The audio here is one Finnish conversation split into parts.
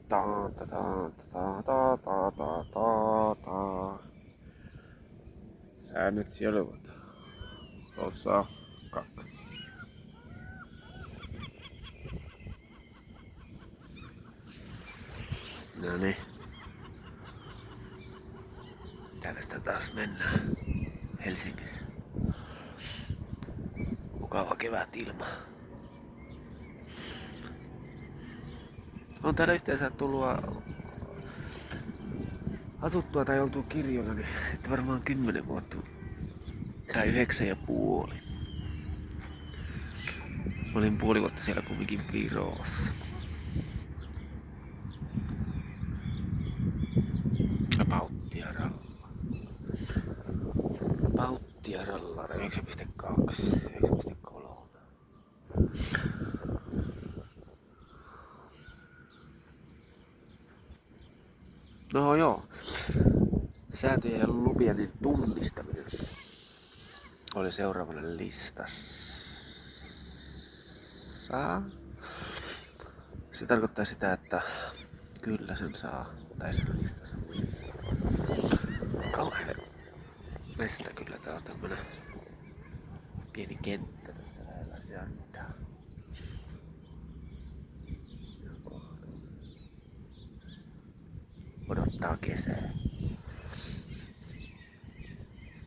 Ta, ta, ta, ta, ta, ta, ta, ta, ta. Säännöt sijoiluvat. Osa 2. No niin. Tällaista taas mennään Helsingissä. Mukava kevät ilma. On täällä yhteensä tullut asuttua tai oltua kirjoilla, niin sitten varmaan 10 vuotta. Tai 9,5. Mä olin puoli vuotta siellä kumminkin Virossa. Pauttiaralla 9,2, 9,3. No joo, sääntöjen ja lupien tunnistaminen oli seuraavana listassa. Se tarkoittaa sitä, että kyllä sen saa, tai sen listassa. Kauhean mesta kyllä, tää on tämmönen pieni kenttä tässä lähellä rantaa. Odottaa kesää.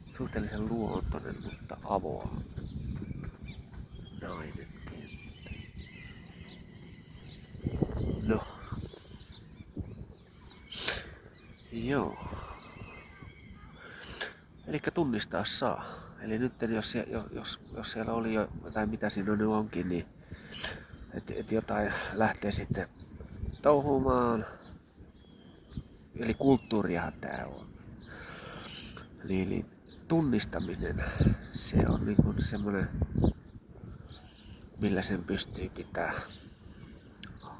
Suhteellisen luontoinen, mutta avoin. Nainen kenttä. No. Joo. Elikkä tunnistaa saa. Eli nyt jos siellä oli jo jotain mitä siinä nyt onkin, niin et jotain lähtee sitten touhumaan. Eli kulttuuriahan tää on. Eli tunnistaminen, se on niinku semmonen, millä sen pystyy pitää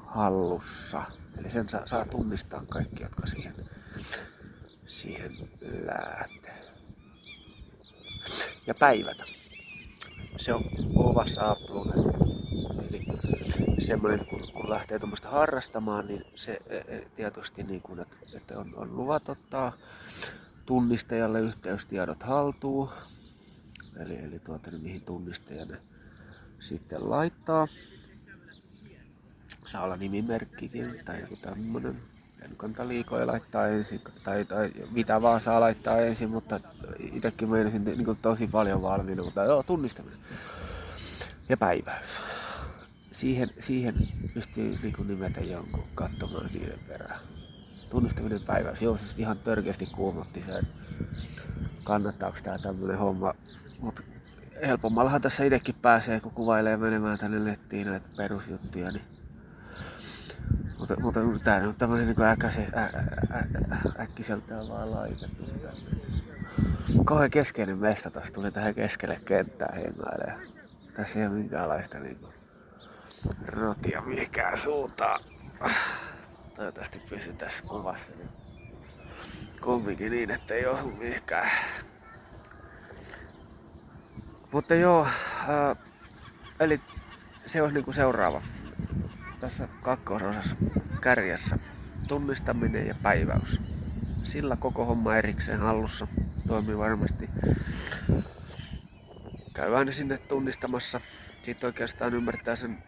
hallussa. Eli sen saa tunnistaa kaikki, jotka siihen lähtee. Ja päivätä. Se on kovassa aplunen. Eli semmoinen, kun lähtee tuommoista harrastamaan, niin se tietysti niin kuin, että on luvat ottaa tunnistajalle yhteystiedot haltuun. Eli niin mihin tunnistaja ne sitten laittaa. Saa olla nimimerkkikin tai joku tämmönen. En kannata liikoja laittaa ensin tai mitä vaan saa laittaa ensin, mutta itekin meinasin niin tosi paljon valmiina, mutta joo, tunnistaminen. Ja päiväys. Siihen pystyy niin nimetä jonkun katsomaan niiden perään. Tunnistaminen päiväys. Joo, siis ihan törkeästi kuumotti sen. Kannattaako tää tämmönen homma. Mut helpommallahan tässä itekin pääsee, kun kuvailee menemään tänne nettiin näitä perusjuttuja. Niin. Mutta tää on tämmönen niinku äkkiseltään vaan laitettu. Kauhean keskeinen mesta tossa tuli tähän keskelle kenttää hengailemaan. Tässä ei oo minkäänlaista niinku rotia mihinkään suuntaan. Toivottavasti pysy tässä kuvassa. Niin kumminkin niin, ettei osu mihinkään. Mutta joo, eli se olisi niinku seuraava. Tässä kakkososassa kärjessä tunnistaminen ja päiväys. Sillä koko homma erikseen hallussa. Toimii varmasti. Käy aina sinne tunnistamassa. Siitä oikeastaan ymmärtää sen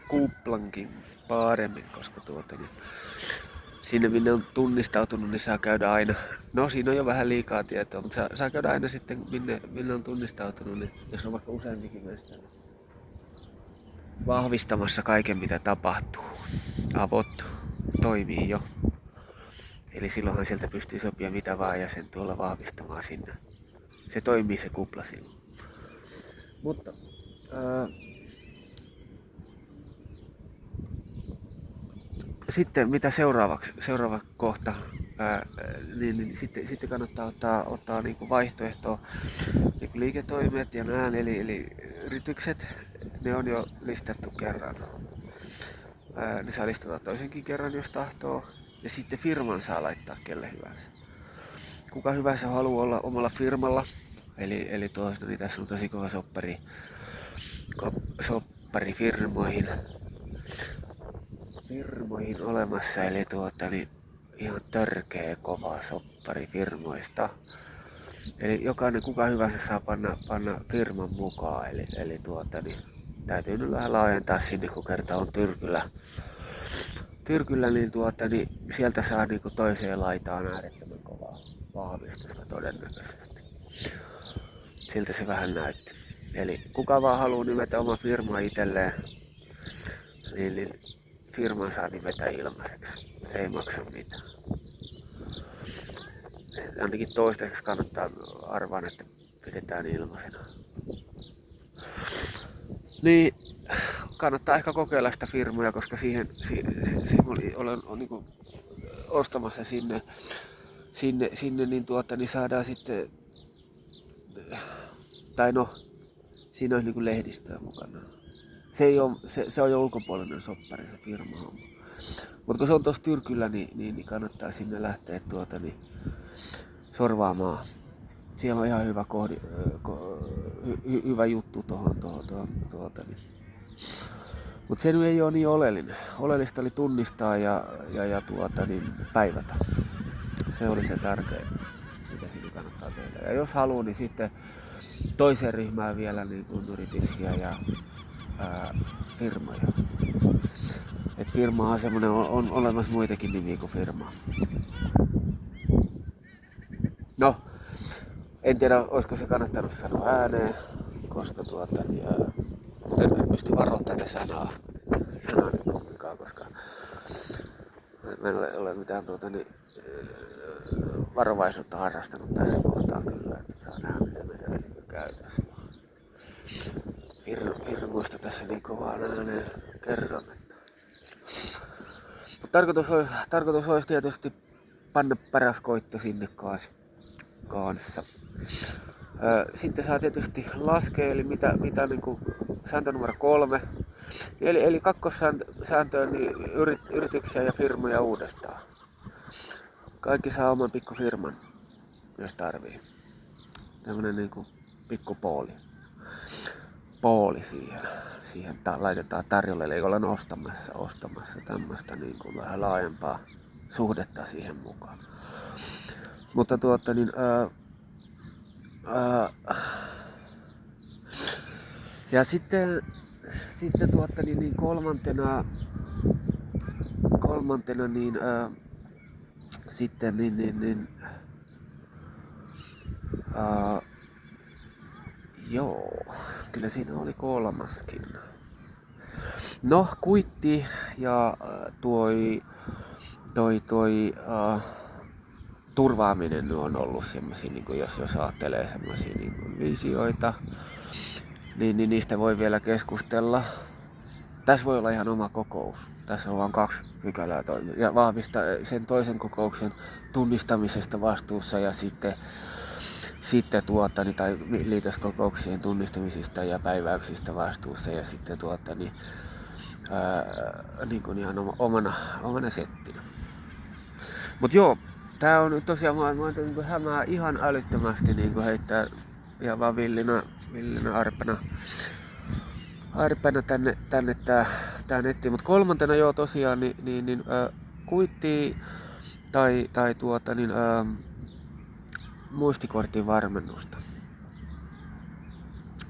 kuplankin paremmin, koska niin sinne minne on tunnistautunut, niin saa käydä aina. No siinä on jo vähän liikaa tietoa, mutta saa käydä aina sitten minne on tunnistautunut, niin jos on vaikka useampikin meistä, niin vahvistamassa kaiken mitä tapahtuu. Avot toimii jo. Eli silloinhan sieltä pystyy sopia mitä vaan ja sen tuolla vahvistamaan sinne. Se toimii se kupla silloin. Mutta sitten mitä seuraava kohta, niin sitten kannattaa ottaa niinku vaihtoehtoa niinku liiketoimet ja nään, eli yritykset, ne on jo listattu kerran. Ne saa listata toisenkin kerran jos tahtoo, ja sitten firman saa laittaa kelle hyvänsä. Kuka hyvänsä haluaa olla omalla firmalla, eli tuosta, niin tässä on tosi kova soppari firmoihin. firmoihin olemassa, eli niin ihan törkeä kova soppari firmoista. Eli jokainen kuka hyvänsä saa panna firman mukaan, eli niin täytyy nyt vähän laajentaa sinne, kun kerta on Tyrkyllä niin, niin sieltä saa niin toiseen laitaan äärettömän kovaa vahvistusta todennäköisesti. Siltä se vähän näytti. Eli kuka vaan haluaa nimetä oma firma itselleen, niin firman saa nimetä ilmaiseksi. Se ei maksa mitään. Ainakin toistaiseksi kannattaa arvaan, että pidetään ilmaisena. Niin kannattaa ehkä kokeilla sitä firmoja, koska siihen olen niin kuin ostamassa sinne niin, niin saadaan sitten, tai no, siinä olisi niin kuin lehdistöä mukana. Se on jo ulkopuolinen soppari se firma. Mutta kun se on tuossa Tyrkyllä, niin kannattaa sinne lähteä niin sorvaamaan. Siellä on ihan hyvä juttu tuohon. Niin. Mutta se nyt ei ole niin oleellinen. Oleellista oli tunnistaa ja niin päivätä. Se oli se tärkein, mitä siinä kannattaa tehdä. Ja jos haluaa, niin sitten toiseen ryhmään vielä niin kuin yrityksiä ja firmoja. Et firmahan semmoinen on olemassa muitakin nimiä kuin firma. No, en tiedä, olisiko se kannattanut sanoa ääneen, koska en pysty varoa tätä sanaa niin kumminkaan, koska meillä ei ole mitään varovaisuutta harrastanut tässä kohtaa kyllä, että saa nähdä mitä meidän käytössä. Firmoista tässä niin kovaa ääneen kerron. Tarkoitus olisi tietysti panna paras koitto sinne kanssa. Sitten saa tietysti laskea, eli mitä niin kuin sääntö numero 3. Eli kakkossääntöön niin yrityksiä ja firmoja uudestaan. Kaikki saa oman pikkufirman, jos tarvii. Tämmönen niin kuin pikkupooli. Siihen laitetaan tarjolle, eli ollaan ostamassa tämmöistä niin kuin vähän laajempaa suhdetta siihen mukaan. Mutta ja sitten niin kolmantena niin sitten joo, kyllä siinä oli kolmaskin. No, kuitti ja turvaaminen on ollut semmosia, niin kuin jos ajattelee semmosia niin kuin visioita, niin niistä voi vielä keskustella. Tässä voi olla ihan oma kokous. Tässä on vain 2 pykälää ja vahvistaa sen toisen kokouksen tunnistamisesta vastuussa ja sitten tai liitoskokouksien tunnistamisista ja päiväyksistä vastuussa ja sitten niin kuin ihan omana settinä. Mut joo, tää on nyt tosiaan mä niin kuin hämää ihan älyttömästi niin kuin heittää ihan vaan villinä arpena tänne tää netti. Mut kolmantena joo tosiaan niin kuitti tai muistikortin varmennusta.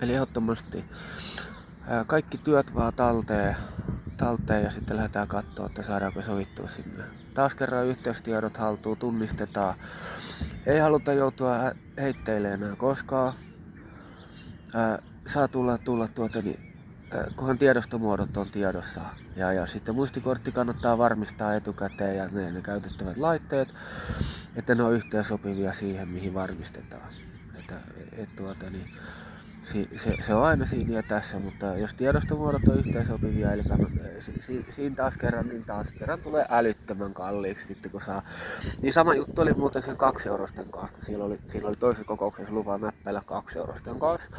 Eli ehdottomasti kaikki työt vaan talteen ja sitten lähdetään katsoa, että saadaanko sovittua sinne. Taas kerran yhteystiedot haltuun, tunnistetaan. Ei haluta joutua heitteille enää koskaan. Saa tulla kunhan tiedostomuodot on tiedossa. Ja sitten muistikortti kannattaa varmistaa etukäteen ja ne käytettävät laitteet, että ne on yhteensopivia siihen, mihin varmistetaan. Se on aina siinä ja tässä, mutta jos tiedostomuodot on yhteensopivia, eli siinä taas kerran tulee älyttömän kalliiksi sitten kun saa. Niin sama juttu oli muuten sen 2 eurosten kanssa, kun siinä oli toisessa kokouksessa lupa näppäillä 2 eurosten kanssa.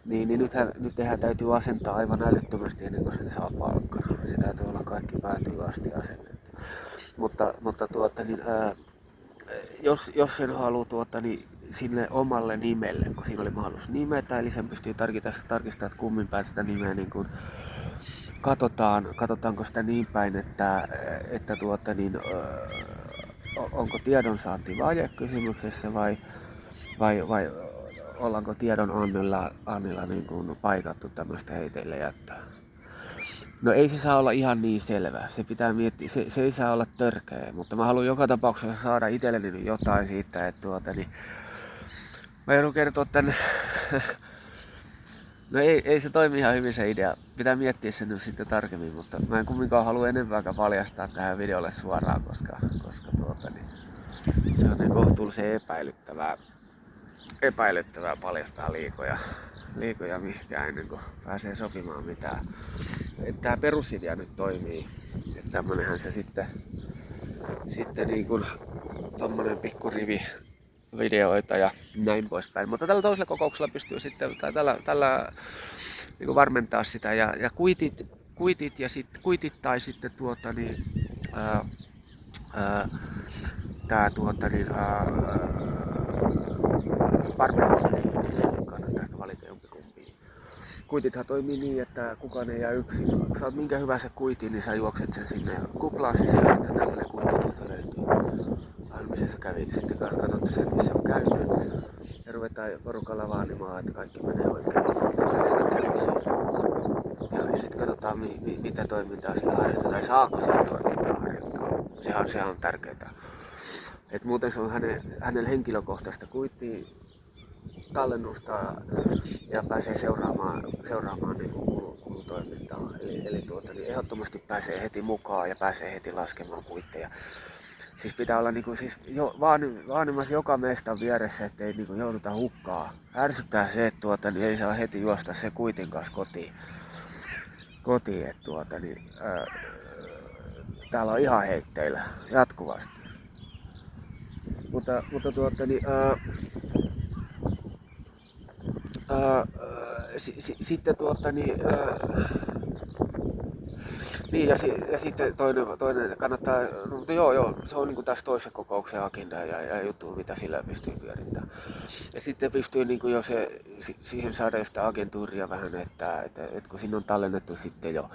Niin nythän täytyy asentaa aivan älyttömästi ennen kuin sen saa palkkana. Se täytyy olla kaikki päätyy asti asennettu. Mutta jos sen haluaa sille omalle nimelle, kun siinä oli mahdollisuus nimetä, eli sen pystyy tarkistamaan, että kummin päin sitä nimeä niin kuin katsotaanko sitä niin päin, että onko tiedonsaanti vaje kysymyksessä vai ollaanko tiedon annilla niin kuin paikattu tämmöistä heiteille jättöä. No ei se saa olla ihan niin selvä, se pitää miettiä, se ei saa olla törkeä, mutta mä haluan joka tapauksessa saada itselleni jotain siitä, että mä joudun kertoa tän. No ei se toimi ihan hyvin se idea. Pitää miettiä sen nyt sitten tarkemmin, mutta mä en kumminkaan halua enempääkään paljastaa tähän videolle suoraan, koska se on niin kohtuullisen epäilyttävää paljastaa liikoja mihinkään ennen kuin pääsee sopimaan mitään. Tää perusidea nyt toimii, että tämmönenhän se sitten niin kuin tommonen pikkurivi videoita ja näin poispäin. Mutta tällä toisella kokouksella pystyy sitten, tai tällä niin kuin varmentaa sitä ja kuitit ja kuitit tai sitten varmennus, niin kannattaa ehkä valita jompikumpi. Kuitithan toimii niin, että kukaan ei jää yksin. Kun saat minkä hyvänsä kuitin, niin sä juokset sen sinne kuplaan sisään, että tämmönen kuitti tuolta löytyy. Missä sä kävit, sitten katsotte sen missä on käynyt ja ruvetaan porukalla vaanimaan, että kaikki menee oikein. Ja sitten katsotaan mitä toimintaa sillä harjoitetaan ja saako sillä toimintaa harjoittaa. Sehän on tärkeää. Et muuten se on hänen henkilökohtaista kuittia tallennusta ja pääsee seuraamaan niin kulutoimintaa. Eli niin ehdottomasti pääsee heti mukaan ja pääsee heti laskemaan kuitteja. Siis pitää olla niinku, siis vaanimassa joka mestan vieressä, ettei niinku jouduta hukkaa. Ärsyttää se, että niin ei saa heti juosta se kuitin kanssa kotiin että täällä on ihan heitteillä jatkuvasti. Mutta sitten niin ja sitten toinen kannattaa, no joo, se on niinku tässä toisen kokouksen agenda ja juttu mitä sillä pystyy pyörittämään. Ja sitten pystyy niinku jo siihen saada sitä agentuuria vähän, että kun siinä on tallennettu sitten jo,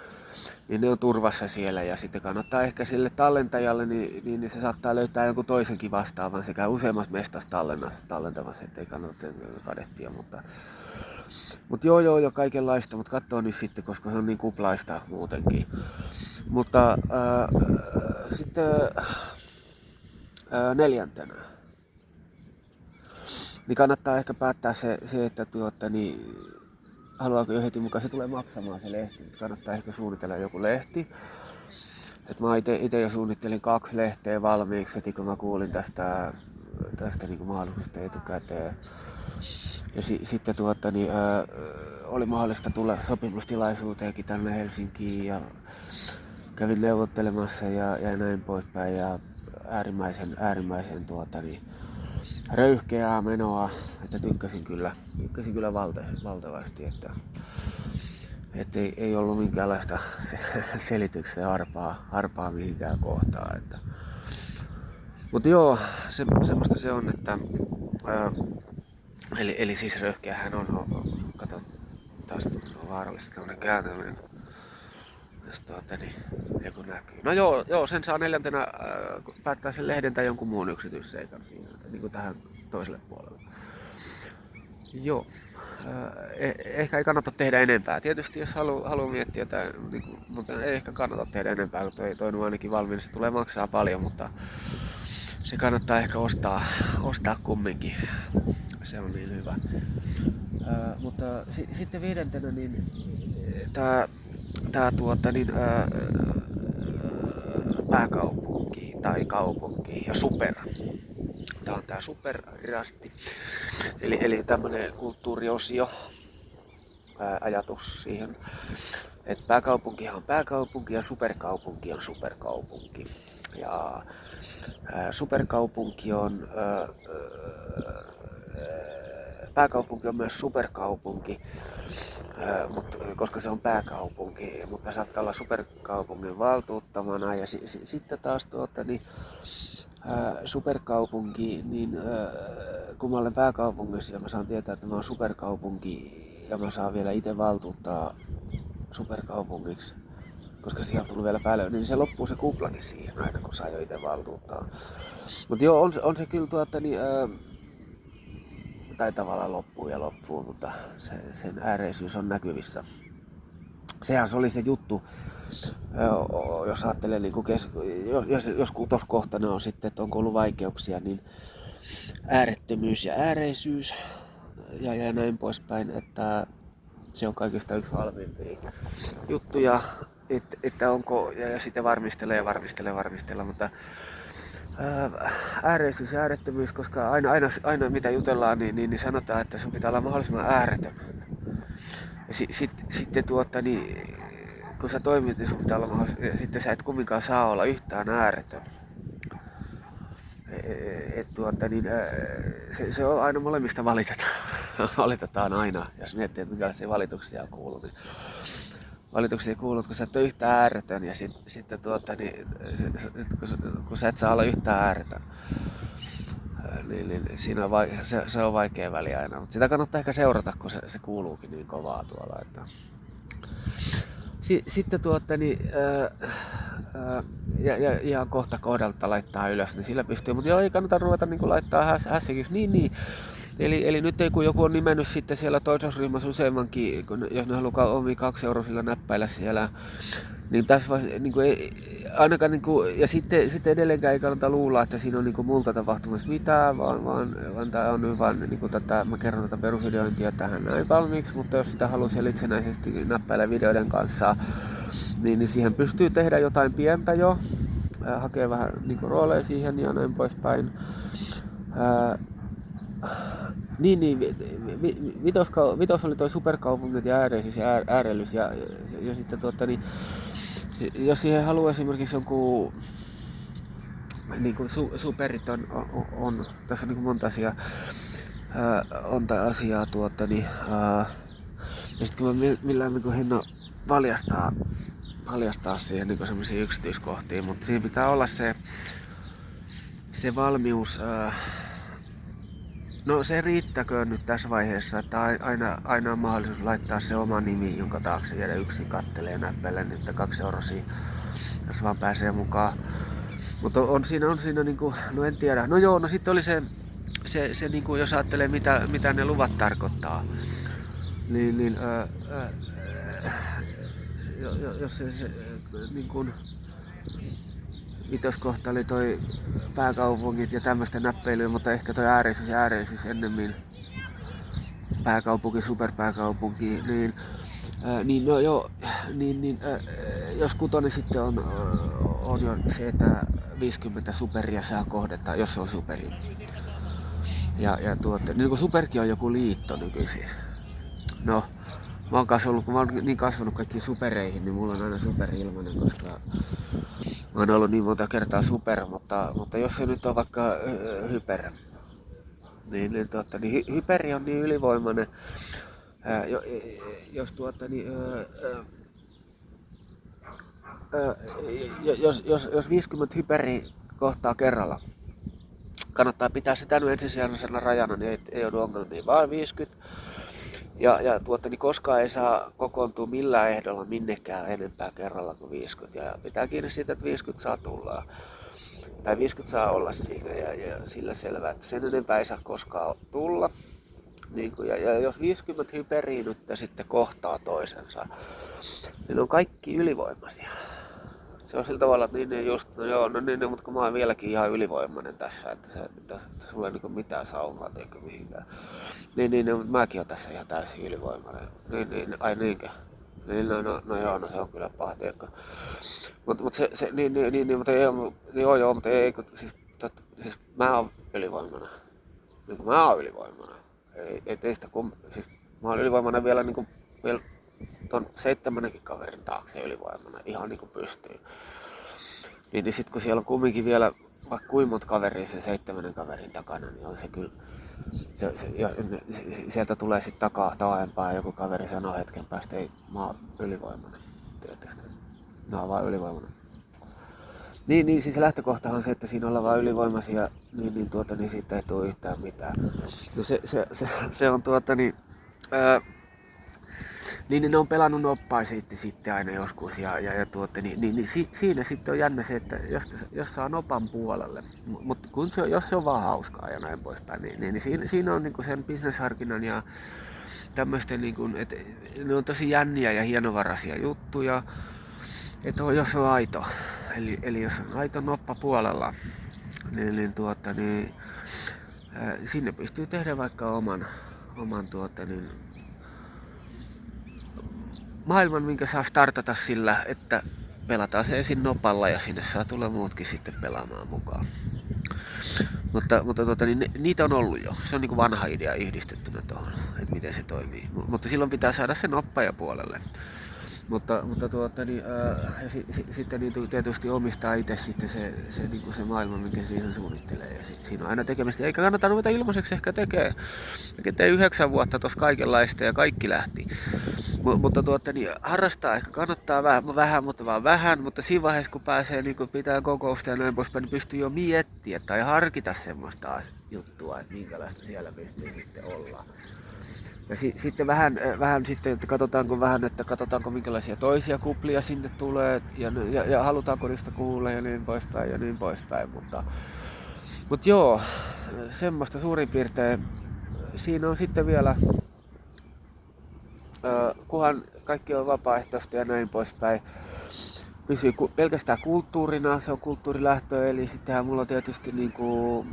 niin ne on turvassa siellä ja sitten kannattaa ehkä sille tallentajalle, niin se saattaa löytää jonkun toisenkin vastaavan sekä useammassa mestassa tallentamassa, ettei kannata kadehtia, mutta joo, kaikenlaista, mutta katsoo nyt sitten, koska se on niin kuplaista muutenkin. Mutta sitten neljäntenä, niin kannattaa ehkä päättää se että haluaako jo heti mukaan, se tulee maksamaan se lehti. Kannattaa ehkä suunnitella joku lehti. Et mä itse jo suunnittelin 2 lehteä valmiiksi heti kun mä kuulin tästä niin kuin mahdollisesta etukäteen. Ja sitten oli mahdollista tulla sopimustilaisuuteenkin tänne Helsinkiin ja kävin neuvottelemassa ja näin poispäin ja äärimmäisen röyhkeää menoa, että tykkäsin kyllä valtavasti, että ei ollut minkäänlaista selityksiä harpaa mihinkään kohtaan, mutta joo, semmoista se on, että eli siis röyhkeähän on kato taas on vaarallista tämmönen kääntäminen. Jos joku näkyy. No joo, sen saa neljäntenä päättää sen lehden tai jonkun muun yksityisseikan siinä, niin kuin tähän toiselle puolelle. Joo. Ehkä ei kannata tehdä enempää. Tietysti jos haluaa miettiä jotain, niin, mutta ei ehkä kannata tehdä enempää, kun toi on ainakin valmiina. Se tulee maksaa paljon, mutta se kannattaa ehkä ostaa kumminkin. Se on niin hyvä. Mutta sitten viidentenä niin pääkaupunki tai kaupunki ja super. Tää on tää superrasti. Eli tämmönen kulttuuriosio, ajatus siihen. Et pääkaupunkihan on pääkaupunki ja superkaupunki on superkaupunki. Ja superkaupunki on pääkaupunki on myös superkaupunki, koska se on pääkaupunki, mutta saattaa olla superkaupungin valtuuttamana ja sitten taas superkaupunki, niin kun mä olen pääkaupungissa ja mä saan tietää, että mä oon superkaupunki ja mä saan vielä itse valtuuttaa superkaupungiksi, koska siihen on tullut vielä päälle, niin se loppuu se kuplakin siihen aina, kun saa jo itse valtuuttaa. Mutta joo, on se kyllä tai tavallaan loppuu, mutta sen ääreisyys on näkyvissä. Sehän se oli se juttu, jos ajattelee, niin jos kutoskohtana on sitten, että onko ollut vaikeuksia, niin äärettömyys ja ääreisyys ja näin poispäin, että se on kaikista yksi halvimpia juttuja, että onko, ja sitten varmistella, mutta ääreisyys ja äärettömyys, koska aina mitä jutellaan, niin sanotaan, että sun pitää olla mahdollisimman ääretön. Ja sitten kun sä toimit, niin sun pitää olla mahdollisimman, ja sitten sä et kumminkaan saa olla yhtään ääretön. Se on aina molemmista valitetaan aina, jos miettii, että minkälaisia valituksia on kuullut. Niin valituksia kuuluu, kun sä et ole yhtään ääretön ja sitten kun sä et saa olla yhtään ääretön, niin siinä on se on vaikea väli aina, mutta sitä kannattaa ehkä seurata, kun se kuuluukin niin kovaa tuolla. Että. Sitten ja ihan kohta kohdalta laittaa ylös, niin sillä pystyy, mutta joo, ei kannata ruveta niin laittaa hässäkiksi, niin. Eli nyt kun joku on nimennyt sitten siellä toisessa ryhmässä useammankin, jos ne haluaa omia 2 € sillä näppäillä siellä, niin tässä niin ainakaan, ja sitten edelleenkään ei kannata luulla, että siinä on niin multa tapahtumassa mitään, vaan tämä on vaan, niin mä kerron tätä perusideointia tähän näin valmiiksi, mutta jos sitä haluaa siellä itsenäisesti näppäillä videoiden kanssa, niin siihen pystyy tehdä jotain pientä jo, hakee vähän niin rooleja siihen ja näin poispäin. Vitos oli toi superkaupungit ja ääreisyys ja äärellys ja sitten jos siihen haluaa esimerkiksi jonkun niinku superit on tässä on niinku monta asiaa ja sitten kun mä millään niinku hinno valjastaa siihen niinku semmosia yksityiskohtia, mutta siinä pitää olla se valmius. No se riittäköön nyt tässä vaiheessa, että aina on mahdollisuus laittaa se oma nimi, jonka taakse jäädä yksin kattelee näppäillä, nyt 2 €, jos vaan pääsee mukaan. Mutta on siinä niinku, no en tiedä. No joo, no sitten oli se niinku, jos ajattelee mitä ne luvat tarkoittaa. Jos se niin kuin vitoskohta oli toi pääkaupungit ja tämmöistä näppeilyä, mutta ehkä toi ääreisyys ennemmin pääkaupunki, superpääkaupunki, jos 6 sitten on jo se, että 50 superia saa kohdata, jos se on superi. Niin kuin superkin on joku liitto nykyisin. No, mä oon niin kasvanut kaikkiin supereihin, niin mulla on aina super-ilmanen, koska mä oon ollut niin monta kertaa super, mutta jos se nyt on vaikka hyper, niin hyperi on niin ylivoimainen, jos 50 hyperiä kohtaa kerralla, kannattaa pitää sitä nyt ensisijaisena rajana, niin ei joudu ongelmiin, vaan 50. Niin koskaan ei saa kokoontua millään ehdolla minnekään enempää kerralla kuin 50. Ja pitää kiinni siitä, että 50 saa tulla. Tai 50 saa olla siinä ja sillä selvää, että sen enempää ei saa koskaan tulla. Ja jos 50 hyperiä nyt sitten kohtaa toisensa, niin ne on kaikki ylivoimaisia. Se on sillä tavalla, että mutta kun mä oon vieläkin ihan ylivoimainen tässä, että sulla ei niinku mitään saumaa eikä mihinkään. Mäkin oon tässä ihan täysin ylivoimainen. Ai niinkö? No se on kyllä paha teekka. Mutta mä oon ylivoimainen. Niin mä oon ylivoimainen. Ei teistä mä oon ylivoimainen vielä ton 7 kaverin taakse ylivoimainen, ihan niinku pystyy. Niin sit kun siellä on kumminkin vielä vaikka kuinka monta kaveria sen 7 kaverin takana, niin on se kyllä, sieltä tulee sit taaempaa joku kaveri sanoo hetken päästä, ei mä oon ylivoimainen. Tietysti. Mä oon vaan ylivoimainen. Niin siis lähtökohtahan on se, että siinä ollaan vaan ylivoimaisia, niin siitä ei tule yhtään mitään. No se on Niin ne on pelannut noppaa sitten aina joskus siinä sitten on jännä se, että jos saa nopan puolelle, mutta jos se on vaan hauskaa ja näin poispäin, niin siinä on niinku sen bisnesharkinnan ja tämmöisten, niinku, että ne on tosi jänniä ja hienovaraisia juttuja, että jos on aito, eli jos on aito noppa puolella, niin sinne pystyy tehdä vaikka oman maailman, minkä saa startata sillä, että pelataan se ensin nopalla ja sinne saa tulla muutkin sitten pelaamaan mukaan. Mutta niitä on ollut jo. Se on niin kuin vanha idea yhdistettynä tuohon, että miten se toimii. Mutta silloin pitää saada se noppaja puolelle. Mutta sitten niin tietysti omistaa itse sitten se maailma, minkä siihen suunnittelee. Ja siinä on aina tekemistä. Eikä kannata ruveta ilmaiseksi ehkä tekee. Mäkin tein 9 vuotta tuossa kaikenlaista ja kaikki lähti. Mutta harrastaa ehkä kannattaa vähän, mutta vaan vähän. Mutta siinä vaiheessa, kun pääsee niin kun pitää kokousta ja näin poispäin, niin pystyy jo miettimään tai harkita semmoista juttua, että minkälaista siellä pystyy sitten olla. Ja sitten vähän sitten, että katsotaanko minkälaisia toisia kuplia sinne tulee ja halutaanko niistä kuulla ja niin poispäin. Mutta joo, semmoista suurin piirtein. Siinä on sitten vielä, kunhan kaikki on vapaaehtoista ja näin poispäin, pysyy pelkästään kulttuurina, se on kulttuurilähtö, eli sittenhän mulla on tietysti niinku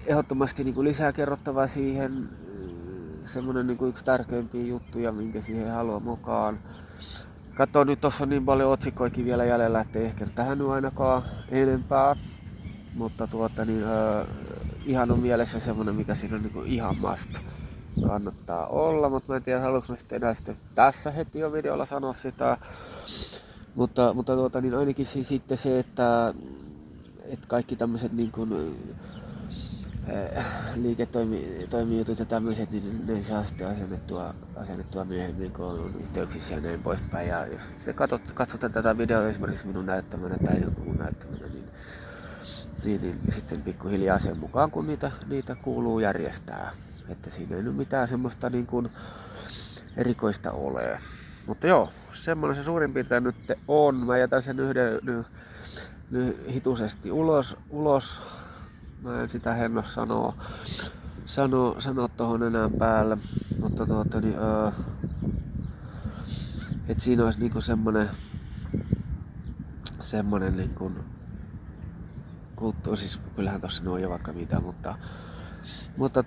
ehdottomasti niin kuin lisää kerrottavaa siihen, semmonen niin kuin yksi tärkeimpiä juttuja, minkä siihen haluan mukaan. Katso nyt, tossa on niin paljon otsikoikin vielä jäljellä, ettei ehkä tähän nyt ainakaan enempää. Mutta ihan on mielessä semmonen, mikä siinä on niin kuin ihan must kannattaa olla. Mutta mä en tiedä, haluanko mä sitten enää sitten tässä heti jo videolla sanoa sitä. Mutta ainakin sitten se, että kaikki tämmöiset niin kuin liiketoimijutut ja tämmöiset, niin ne saa sitten asennettua myöhemmin, kun on yhteyksissä ja näin poispäin. Ja jos sitten katsotaan tätä videoa esimerkiksi minun näyttämänä tai jonkun muun näyttämänä, niin sitten pikkuhiljaa sen mukaan, kun niitä kuuluu järjestää. Että siinä ei nyt mitään semmoista niin kuin erikoista ole. Mutta joo, semmoinen se suurin piirtein nyt on. Mä jätän sen yhden hituisesti ulos. Mä en sitä henno sanoa tohon enää päälle, mutta et siinä olisi niinku semmonen niinku kulttuuri, siis kyllähän tossa on jo vaikka mitä, mutta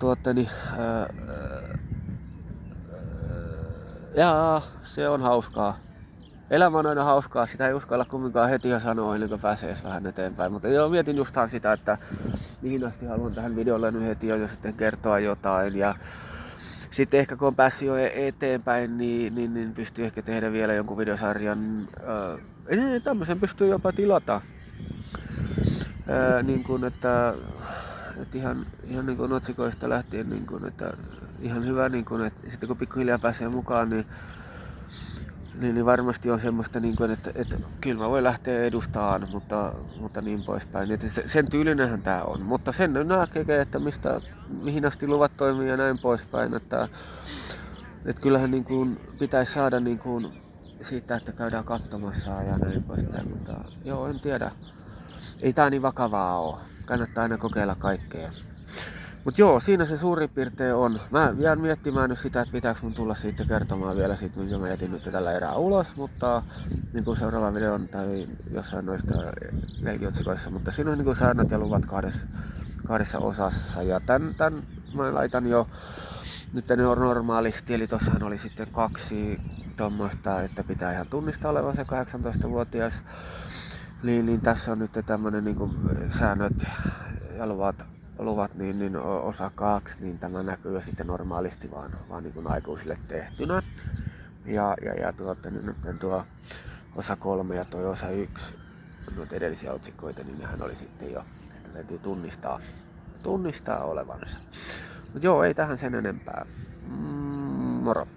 se on hauskaa. Elämä on aina hauskaa, sitä ei uskalla kumminkaan heti jo sanoa ennen kuin pääsee vähän eteenpäin. Mutta joo, mietin justhan sitä, että mihin asti haluan tähän videolle nyt heti jo sitten kertoa jotain. Ja sitten ehkä kun on päässyt jo eteenpäin, niin pystyy ehkä tehdä vielä jonkun videosarjan. Tämmöisen pystyy jopa tilata. Niin kuin, että ihan niin kuin otsikoista lähtien, niin kuin, että ihan hyvä, niin kuin, että sitten kun pikkuhiljaa pääsee mukaan, niin varmasti on semmoista, niin kuin, että kyllä mä voin lähteä edustamaan, mutta niin poispäin. Että sen tyylinenhän tää on, mutta sen näkee, että mihin asti luvat toimii ja näin poispäin. Että kyllähän niin kuin pitäisi saada niin kuin siitä, että käydään katsomassa ja näin poispäin, mutta joo, en tiedä. Ei tää niin vakavaa oo. Kannattaa aina kokeilla kaikkea. Mut joo, siinä se suurin piirtein on. Mä jään miettimään nyt sitä, että pitääkö mun tulla siitä kertomaan vielä siitä, minkä mä jätin nyt tällä erää ulos, mutta niin kuin seuraava videon tai jossain noista jälkiotsikoissa, mutta siinä on niin kuin säännöt ja luvat kahdessa osassa, ja tän mä laitan jo nyt normaalisti, eli tossahan oli sitten 2 tommoista, että pitää ihan tunnistaa olevan se 18-vuotias, niin tässä on nyt tämmönen niin kuin säännöt ja luvat niin osa 2, niin tämä näkyy jo sitten normaalisti vaan niin kuin aikuisille tehtynä. Ja nyt tuo osa 3 ja tuo osa 1, noita edellisiä otsikoita, niin nehän oli sitten jo, että täytyy tunnistaa olevansa. Mut joo, ei tähän sen enempää. Moro!